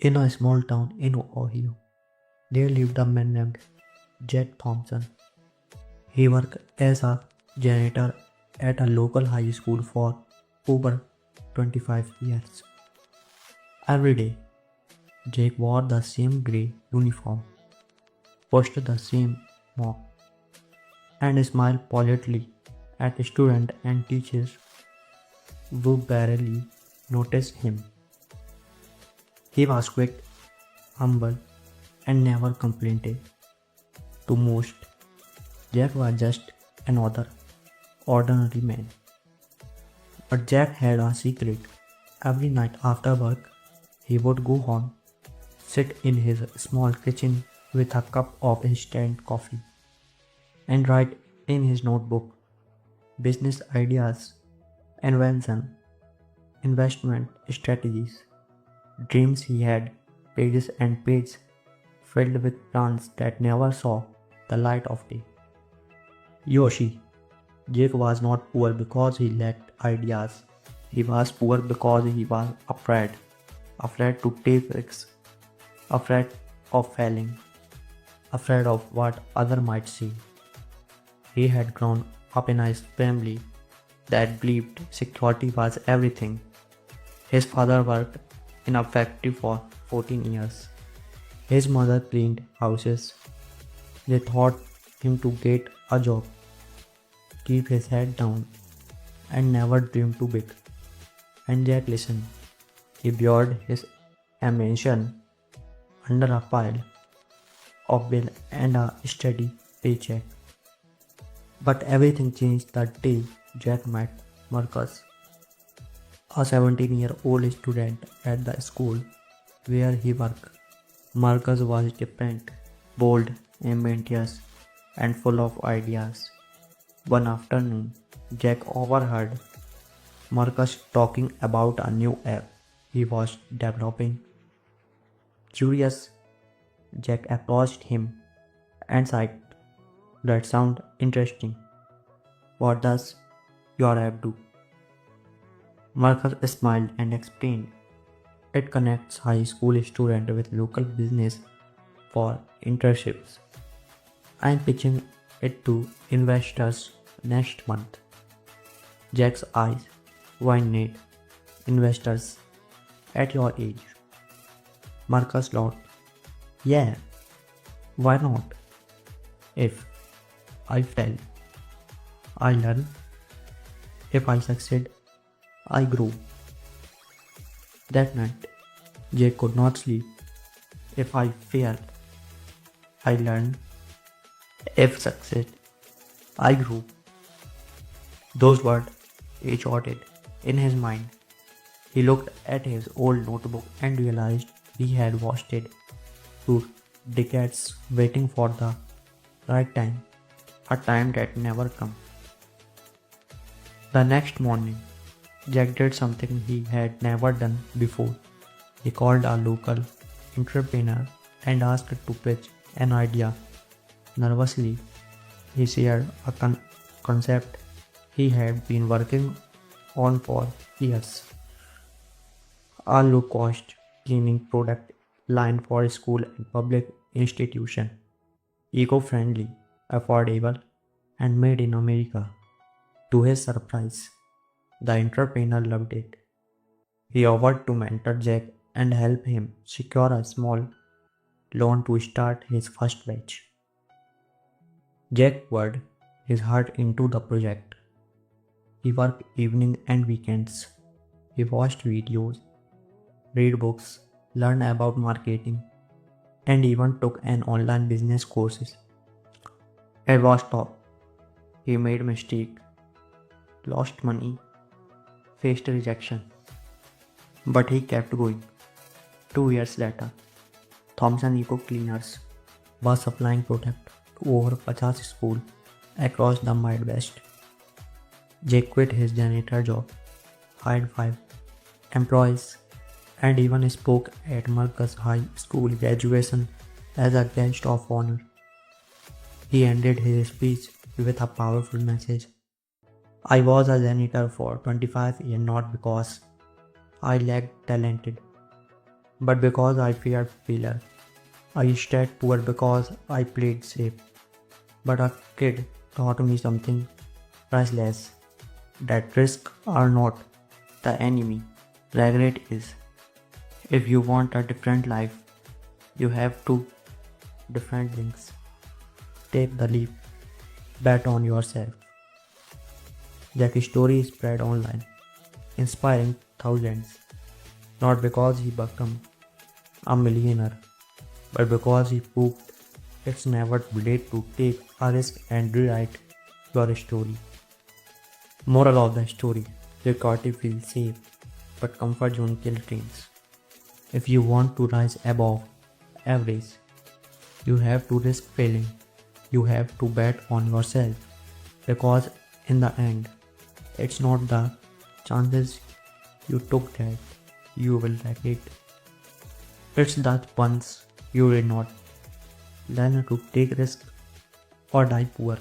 In a small town in Ohio, there lived a man named Jack Thompson. He worked as a janitor at a local high school for over 25 years. Every day, Jake wore the same grey uniform, pushed the same mop, and smiled politely at students and teachers who barely noticed him. He was quick, humble, and never complained. To most, Jack was just another ordinary man. But Jack had a secret. Every night after work, he would go home, sit in his small kitchen with a cup of instant coffee, and write in his notebook business ideas, invention, investment strategies, dreams he had, pages and pages filled with plans that never saw the light of day. Yoshi. Jake was not poor because he lacked ideas. He was poor because he was afraid. Afraid to take risks. Afraid of failing. Afraid of what others might see. He had grown up in a family that believed security was everything. His father worked in a factory for 14 years. His mother cleaned houses. They taught him to get a job, keep his head down, and never dream too big. And Jack listened. He buried his ambition under a pile of bill and a steady paycheck. But everything changed the day Jack met Marcus, a 17-year-old student at the school where he worked. Marcus was different, bold, ambitious, and full of ideas. One afternoon, Jack overheard Marcus talking about a new app he was developing. Curious, Jack approached him and said, "That sounds interesting. What does your app do?" Marcus smiled and explained, "It connects high school students with local business for internships. I'm pitching it to investors next month." Jack's eyes widened. Investors at your age? Marcus laughed. "Yeah, why not? If I fail, I learn. If I succeed, I grow." That night, Jake could not sleep. "If I fail, I learn. If succeed, I grew." Those words echoed in his mind. He looked at his old notebook and realized he had wasted 2 decades waiting for the right time, a time that never came. The next morning, Jack did something he had never done before. He called a local entrepreneur and asked to pitch an idea. Nervously, he shared a concept he had been working on for years. A low-cost cleaning product line for school and public institution. Eco-friendly, affordable, and made in America. To his surprise, the entrepreneur loved it. He offered to mentor Jack and help him secure a small loan to start his first batch. Jack poured his heart into the project. He worked evenings and weekends. He watched videos, read books, learned about marketing, and even took an online business courses. It was tough. He made mistakes, lost money, faced rejection, but he kept going. 2 years later, Thomson Eco Cleaners was supplying product to over 50 schools across the Midwest. Jake quit his janitor job, hired 5 employees, and even spoke at Marcus High School graduation as a guest of honor. He ended his speech with a powerful message. "I was a janitor for 25 years not because I lacked talent, But because I feared failure, I stayed poor because I played safe. But a kid taught me something priceless, that risks are not the enemy, regret is. If you want a different life, you have to different things. Take the leap, bet on yourself. Jackie's story spread online, inspiring thousands, not because he became a millionaire, but because he proved it's never too late to take a risk and rewrite your story. Moral of the story: security feels safe, but comfort zone kills dreams. If you want to rise above average, you have to risk failing. You have to bet on yourself, because in the end, it's not the chances you took that you will regret. It's the ones you did not. Learn to take risks or die poor.